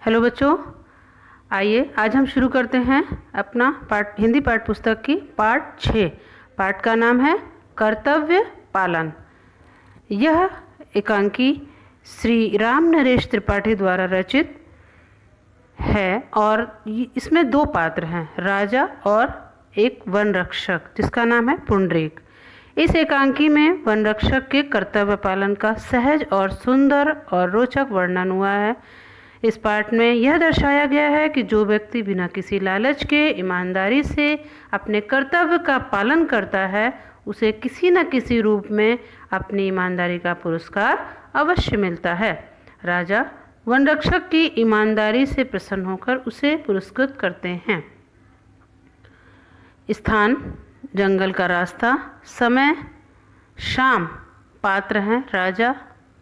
Hello बच्चों, आइए आज हम शुरू करते हैं अपना हिंदी पाठ पुस्तक की पाठ 6। पाठ का नाम है कर्तव्य पालन। यह एकांकी श्री राम नरेश त्रिपाठी द्वारा रचित है और इसमें 2 पात्र हैं, राजा और एक वन रक्षक जिसका नाम है पुंडरीक। इस एकांकी में वन रक्षक के कर्तव्य पालन का सहज और सुंदर और रोचक वर्णन हुआ है। इस पाठ में यह दर्शाया गया है कि जो व्यक्ति बिना किसी लालच के ईमानदारी से अपने कर्तव्य का पालन करता है उसे किसी न किसी रूप में अपनी ईमानदारी का पुरस्कार अवश्य मिलता है। राजा वन रक्षक की ईमानदारी से प्रसन्न होकर उसे पुरस्कृत करते हैं। स्थान जंगल का रास्ता, समय शाम, पात्र हैं राजा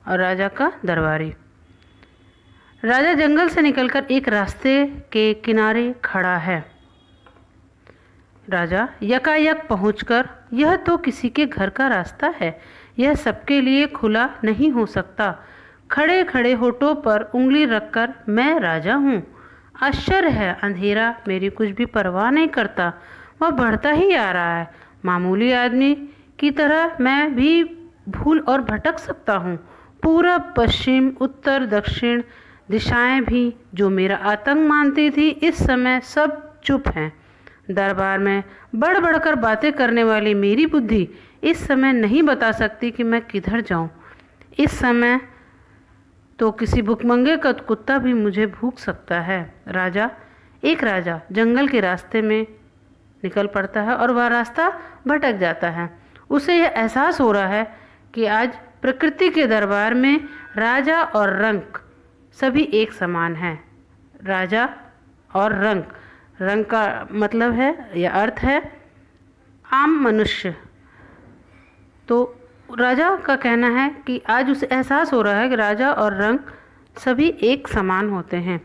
और राजा का दरबारी। राजा जंगल से निकलकर एक रास्ते के किनारे खड़ा है। राजा यकायक पहुंचकर, यह तो किसी के घर का रास्ता है, यह सबके लिए खुला नहीं हो सकता। खड़े खड़े होठों पर उंगली रखकर मैं राजा हूँ। आश्चर्य है, अंधेरा मेरी कुछ भी परवाह नहीं करता, वह बढ़ता ही आ रहा है। मामूली आदमी की तरह मैं भी भूल और भटक सकता हूँ। पूरब पश्चिम उत्तर दक्षिण दिशाएं भी जो मेरा आतंक मानती थी, इस समय सब चुप हैं। दरबार में बढ़ बढ़कर बातें करने वाली मेरी बुद्धि इस समय नहीं बता सकती कि मैं किधर जाऊं। इस समय तो किसी भूखमंगे का कुत्ता भी मुझे भूख सकता है। एक राजा जंगल के रास्ते में निकल पड़ता है और वह रास्ता भटक जाता है। उसे यह एहसास हो रहा है कि आज प्रकृति के दरबार में राजा और रंक सभी एक समान हैं। राजा और रंक का मतलब है या अर्थ है आम मनुष्य। तो राजा का कहना है कि आज उसे एहसास हो रहा है कि राजा और रंक सभी एक समान होते हैं।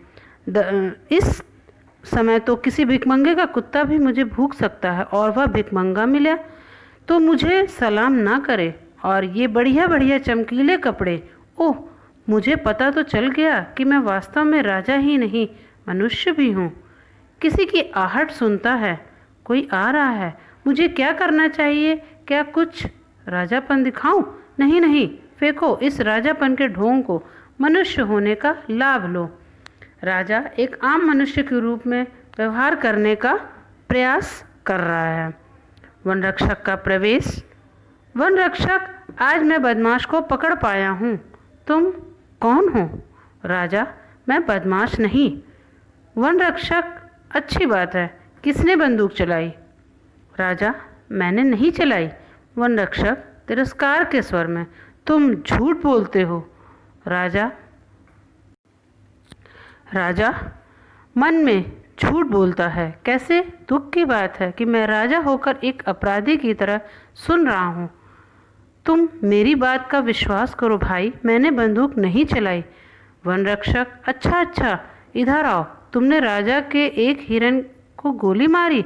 इस समय तो किसी भिखमंगे का कुत्ता भी मुझे भूख सकता है और वह भिखमंगा मिला तो मुझे सलाम ना करे। और ये बढ़िया बढ़िया चमकीले कपड़े, ओह, मुझे पता तो चल गया कि मैं वास्तव में राजा ही नहीं मनुष्य भी हूँ। किसी की आहट सुनता है, कोई आ रहा है, मुझे क्या करना चाहिए? क्या कुछ राजापन दिखाऊं? नहीं नहीं, फेंको इस राजापन के ढोंग को, मनुष्य होने का लाभ लो। राजा एक आम मनुष्य के रूप में व्यवहार करने का प्रयास कर रहा है। वन रक्षक का प्रवेश। वन रक्षक, आज मैं बदमाश को पकड़ पाया हूँ। तुम कौन हो? राजा, मैं बदमाश नहीं। वन रक्षक, अच्छी बात है, किसने बंदूक चलाई? राजा, मैंने नहीं चलाई। वन रक्षक तिरस्कार के स्वर में, तुम झूठ बोलते हो। राजा मन में झूठ बोलता है, कैसे? दुख की बात है कि मैं राजा होकर एक अपराधी की तरह सुन रहा हूँ। तुम मेरी बात का विश्वास करो भाई, मैंने बंदूक नहीं चलाई। वन रक्षक, अच्छा, इधर आओ, तुमने राजा के एक हिरन को गोली मारी?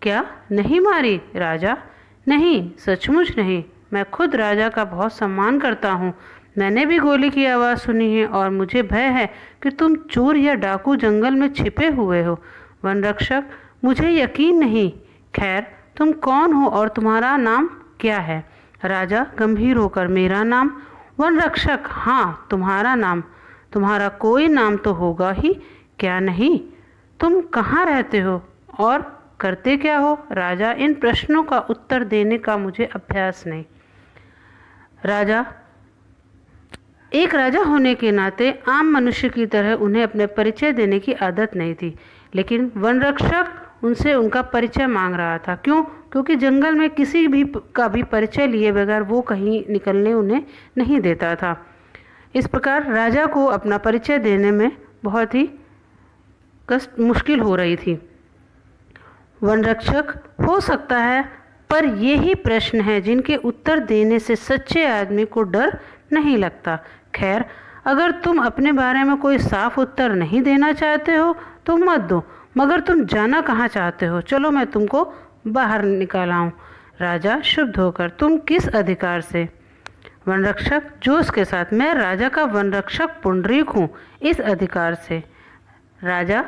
क्या नहीं मारी? राजा, नहीं, सचमुच नहीं, मैं खुद राजा का बहुत सम्मान करता हूँ। मैंने भी गोली की आवाज़ सुनी है और मुझे भय है कि तुम चोर या डाकू जंगल में छिपे हुए हो। वन रक्षक, मुझे यकीन नहीं। खैर, तुम कौन हो और तुम्हारा नाम क्या है? राजा गंभीर होकर, मेरा नाम? वन रक्षक, हाँ, तुम्हारा नाम। तुम्हारा कोई नाम तो होगा ही, क्या नहीं? तुम कहाँ रहते हो और करते क्या हो? राजा, इन प्रश्नों का उत्तर देने का मुझे अभ्यास नहीं। राजा, एक राजा होने के नाते आम मनुष्य की तरह उन्हें अपने परिचय देने की आदत नहीं थी, लेकिन वन रक्षक उनसे उनका परिचय मांग रहा था। क्यों? क्योंकि जंगल में किसी भी का भी परिचय लिए बगैर वो कहीं निकलने उन्हें नहीं देता था। इस प्रकार राजा को अपना परिचय देने में बहुत ही मुश्किल हो रही थी। वन रक्षक, हो सकता है, पर यही प्रश्न है जिनके उत्तर देने से सच्चे आदमी को डर नहीं लगता। खैर, अगर तुम अपने बारे में कोई साफ उत्तर नहीं देना चाहते हो तो मत दो, मगर तुम जाना कहाँ चाहते हो? चलो मैं तुमको बाहर निकालाऊं। राजा शुद्ध होकर, तुम किस अधिकार से? वन रक्षक जोश के साथ, मैं राजा का वन रक्षक पुंडरीक हूँ, इस अधिकार से। राजा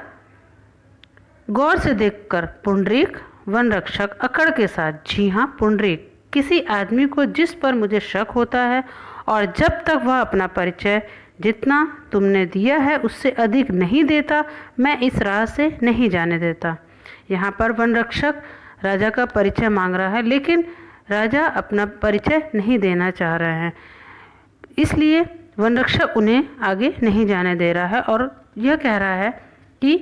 गौर से देखकर पुंडरीक। वन रक्षक अकड़ के साथ, जी हाँ पुंडरीक, किसी आदमी को जिस पर मुझे शक होता है और जब तक वह अपना परिचय जितना तुमने दिया है उससे अधिक नहीं देता, मैं इस राह से नहीं जाने देता। यहाँ पर वन रक्षक राजा का परिचय मांग रहा है, लेकिन राजा अपना परिचय नहीं देना चाह रहे हैं, इसलिए वन रक्षक उन्हें आगे नहीं जाने दे रहा है और यह कह रहा है कि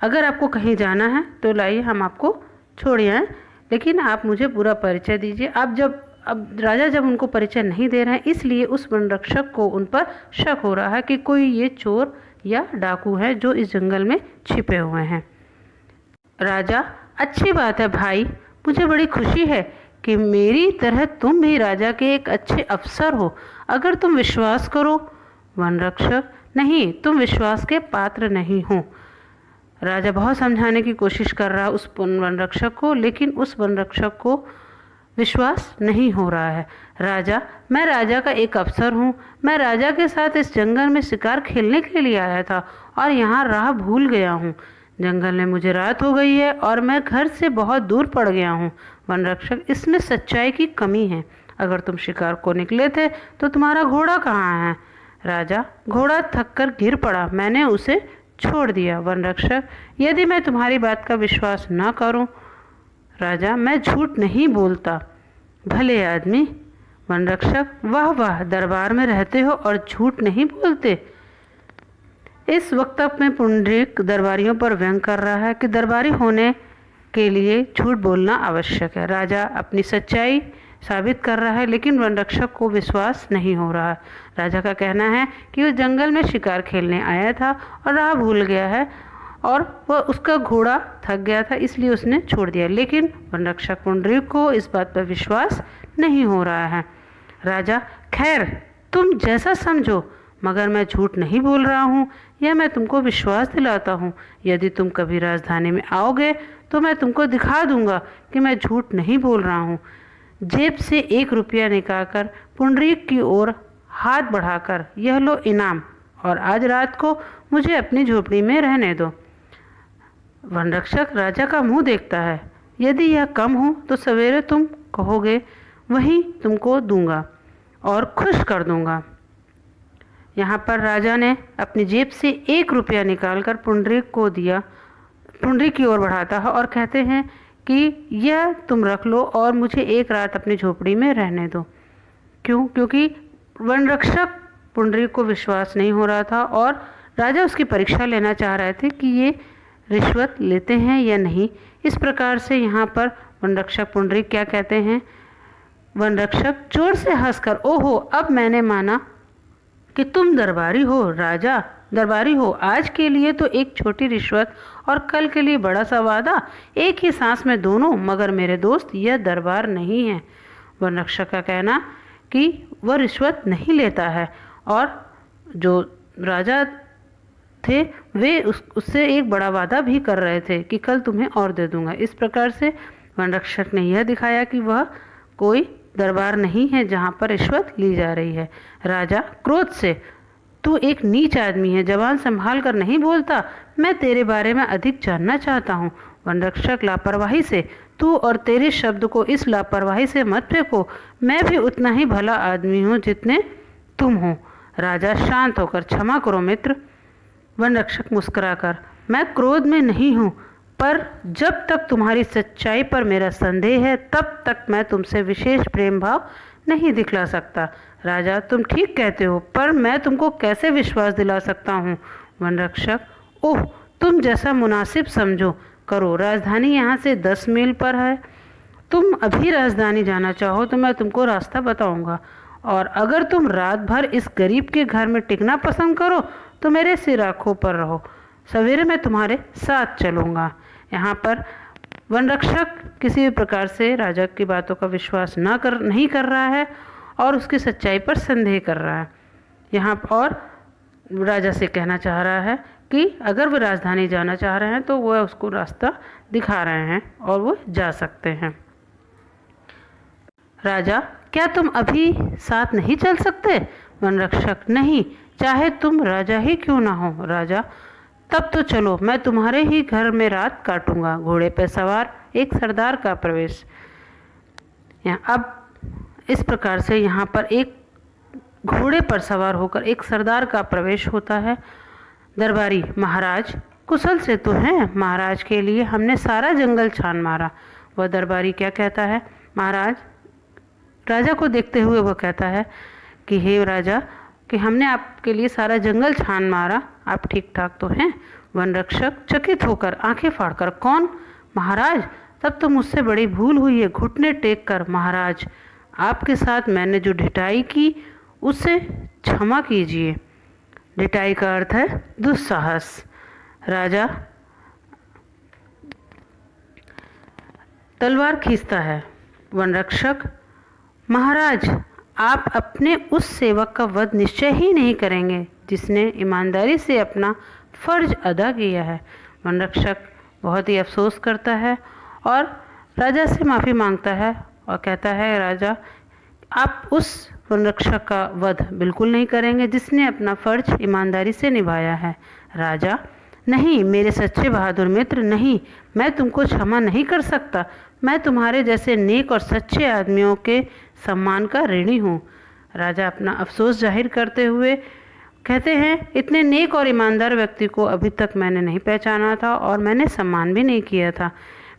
अगर आपको कहीं जाना है तो लाइए हम आपको छोड़िए हैं, लेकिन आप मुझे पूरा परिचय दीजिए। अब राजा जब उनको परिचय नहीं दे रहे हैं, इसलिए उस वन रक्षक को उन पर शक हो रहा है कि कोई ये चोर या डाकू है जो इस जंगल में छिपे हुए हैं। राजा, अच्छी बात है भाई, मुझे बड़ी खुशी है कि मेरी तरह तुम भी राजा के एक अच्छे अफसर हो। अगर तुम विश्वास करो। वन रक्षक, नहीं, तुम विश्वास के पात्र नहीं हो। राजा बहुत समझाने की कोशिश कर रहा है उस वन रक्षक को, लेकिन उस वन रक्षक को विश्वास नहीं हो रहा है। राजा, मैं राजा का एक अफसर हूँ। मैं राजा के साथ इस जंगल में शिकार खेलने के लिए आया था और यहाँ राह भूल गया हूँ। जंगल में मुझे रात हो गई है और मैं घर से बहुत दूर पड़ गया हूँ। वन रक्षक, इसमें सच्चाई की कमी है। अगर तुम शिकार को निकले थे तो तुम्हारा घोड़ा कहाँ है? राजा, घोड़ा थक कर गिर पड़ा, मैंने उसे छोड़ दिया। वन रक्षक, यदि मैं तुम्हारी बात का विश्वास न करूं? राजा, मैं झूठ नहीं बोलता। भले आदमी। वन रक्षक, वाह वाह, दरबार में रहते हो और झूठ नहीं बोलते। इस वक्तव्य में पुंडरीक दरबारियों पर व्यंग कर रहा है कि दरबारी होने के लिए झूठ बोलना आवश्यक है। राजा अपनी सच्चाई साबित कर रहा है, लेकिन वन रक्षक को विश्वास नहीं हो रहा। राजा का कहना है कि वह जंगल में शिकार खेलने आया था और राह भूल गया है और वह उसका घोड़ा थक गया था, इसलिए उसने छोड़ दिया। लेकिन वन रक्षक पुंडरीक को इस बात पर विश्वास नहीं हो रहा है। राजा, खैर तुम जैसा समझो, मगर मैं झूठ नहीं बोल रहा हूँ, यह मैं तुमको विश्वास दिलाता हूँ। यदि तुम कभी राजधानी में आओगे तो मैं तुमको दिखा दूंगा कि मैं झूठ नहीं बोल रहा हूँ। जेब से 1 रुपया निकालकर पुंडरीक की ओर हाथ बढ़ाकर, यह लो इनाम, और आज रात को मुझे अपनी झोपड़ी में रहने दो। वन रक्षक राजा का मुंह देखता है। यदि यह कम हो तो सवेरे तुम कहोगे वहीं तुमको दूंगा और खुश कर दूंगा। यहाँ पर राजा ने अपनी जेब से 1 रुपया निकालकर पुंडरीक को दिया। पुंडरीक की ओर बढ़ाता है और कहते हैं कि यह तुम रख लो और मुझे 1 रात अपनी झोपड़ी में रहने दो। क्यों? क्योंकि वन रक्षक पुंडरीक को विश्वास नहीं हो रहा था और राजा उसकी परीक्षा लेना चाह रहे थे कि ये रिश्वत लेते हैं या नहीं। इस प्रकार से यहाँ पर वन रक्षक पुंडरीक क्या कहते हैं? वन रक्षक जोर से हंसकर, ओहो, अब मैंने माना कि तुम दरबारी हो। राजा, दरबारी हो, आज के लिए तो एक छोटी रिश्वत और कल के लिए बड़ा सा वादा, एक ही सांस में दोनों। मगर मेरे दोस्त, यह दरबार नहीं है। वन रक्षक का कहना कि वह रिश्वत नहीं लेता है और जो राजा थे वे उससे एक बड़ा वादा भी कर रहे थे कि कल तुम्हें और दे दूंगा। इस प्रकार से वन रक्षक ने यह दिखाया कि वह कोई दरबार नहीं है जहाँ पर रिश्वत ली जा रही है। राजा क्रोध से, तू एक नीच आदमी है, जबान संभाल कर नहीं बोलता। मैं तेरे बारे में अधिक जानना चाहता हूँ। वन रक्षक लापरवाही से, तू और तेरे शब्द को इस लापरवाही से मत फेंको। मैं भी उतना ही भला आदमी हूँ जितने तुम हो। राजा शांत होकर, क्षमा करो मित्र। वन रक्षक मुस्कुराकर, मैं क्रोध में नहीं हूँ, पर जब तक तुम्हारी सच्चाई पर मेरा संदेह है तब तक मैं तुमसे विशेष प्रेम भाव नहीं दिखला सकता। राजा, तुम ठीक कहते हो, पर मैं तुमको कैसे विश्वास दिला सकता हूँ? वन रक्षक, ओह, तुम जैसा मुनासिब समझो करो। राजधानी यहाँ से 10 मील पर है। तुम अभी राजधानी जाना चाहो तो मैं तुमको रास्ता बताऊंगा, और अगर तुम रात भर इस गरीब के घर में टिकना पसंद करो तो मेरे सिर आँखों पर रहो। सवेरे मैं तुम्हारे साथ चलूँगा। यहाँ पर वन रक्षक किसी भी प्रकार से राजा की बातों का विश्वास नहीं कर रहा है और उसकी सच्चाई पर संदेह कर रहा है। यहाँ और राजा से कहना चाह रहा है कि अगर वो राजधानी जाना चाह रहे हैं तो वह उसको रास्ता दिखा रहे हैं और वो जा सकते हैं। राजा, क्या तुम अभी साथ नहीं चल सकते? वन रक्षक, नहीं, चाहे तुम राजा ही क्यों ना हो। राजा, तब तो चलो, मैं तुम्हारे ही घर में रात काटूंगा। घोड़े पर सवार एक सरदार का प्रवेश। अब इस प्रकार से यहाँ पर एक घोड़े पर सवार होकर एक सरदार का प्रवेश होता है। दरबारी: महाराज कुशल से तो हैं? महाराज के लिए हमने सारा जंगल छान मारा। वह दरबारी क्या कहता है? महाराज राजा को देखते हुए वह कहता है कि हे राजा, कि हमने आपके लिए सारा जंगल छान मारा, आप ठीक ठाक तो हैं? वन रक्षक चकित होकर आंखें फाड़कर: कौन? महाराज, तब तो मुझसे बड़ी भूल हुई है। घुटने टेक कर: महाराज, आपके साथ मैंने जो ढिठाई की उसे क्षमा कीजिए। ढिठाई का अर्थ है दुस्साहस। राजा तलवार खींचता है। वन रक्षक: महाराज, आप अपने उस सेवक का वध निश्चय ही नहीं करेंगे जिसने ईमानदारी से अपना फर्ज अदा किया है। वन रक्षक बहुत ही अफसोस करता है और राजा से माफ़ी मांगता है और कहता है, राजा, आप उस वन रक्षक का वध बिल्कुल नहीं करेंगे जिसने अपना फर्ज ईमानदारी से निभाया है। राजा: नहीं मेरे सच्चे बहादुर मित्र, नहीं, मैं तुमको क्षमा नहीं कर सकता। मैं तुम्हारे जैसे नेक और सच्चे आदमियों के सम्मान का ऋणी हूँ। राजा अपना अफसोस जाहिर करते हुए कहते हैं, इतने नेक और ईमानदार व्यक्ति को अभी तक मैंने नहीं पहचाना था और मैंने सम्मान भी नहीं किया था।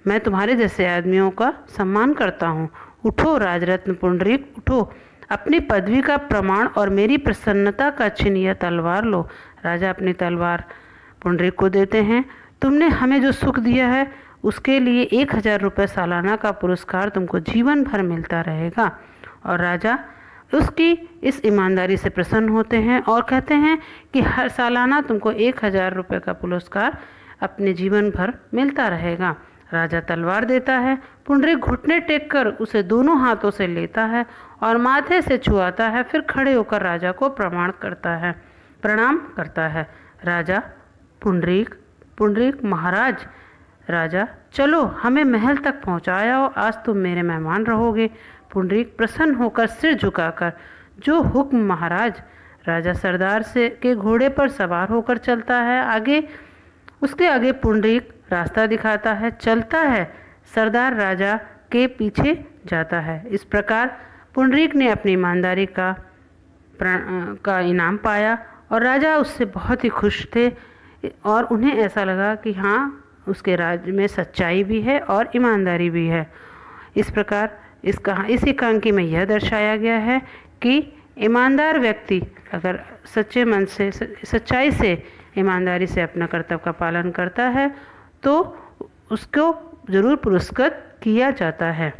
मैं तुम्हारे जैसे आदमियों का सम्मान करता हूँ। उठो राजरत्न पुंडरीक, उठो, अपनी पदवी का प्रमाण और मेरी प्रसन्नता का चिन्ह यह तलवार लो। राजा अपनी तलवार पुंडरीक को देते हैं। तुमने हमें जो सुख दिया है उसके लिए 1000 रुपये सालाना का पुरस्कार तुमको जीवन भर मिलता रहेगा। और राजा उसकी इस ईमानदारी से प्रसन्न होते हैं और कहते हैं कि हर सालाना तुमको 1000 रुपये का पुरस्कार अपने जीवन भर मिलता रहेगा। राजा तलवार देता है। पुंडरीक घुटने टेक कर उसे दोनों हाथों से लेता है और माथे से छुआता है, फिर खड़े होकर राजा को प्रणाम करता है। राजा: पुंडरीक, पुंडरीक महाराज। राजा: चलो, हमें महल तक पहुँचाओ, आज तुम मेरे मेहमान रहोगे। पुंडरीक प्रसन्न होकर सिर झुकाकर: जो हुक्म महाराज। राजा सरदार से के घोड़े पर सवार होकर चलता है। उसके आगे पुंडरीक रास्ता दिखाता है, चलता है। सरदार राजा के पीछे जाता है। इस प्रकार पुंडरीक ने अपनी ईमानदारी का इनाम पाया और राजा उससे बहुत ही खुश थे और उन्हें ऐसा लगा कि हाँ, उसके राज्य में सच्चाई भी है और ईमानदारी भी है। इस प्रकार इस एकांकी में यह दर्शाया गया है कि ईमानदार व्यक्ति अगर सच्चे मन से, सच्चाई से, ईमानदारी से अपना कर्तव्य का पालन करता है तो उसको ज़रूर पुरस्कृत किया जाता है।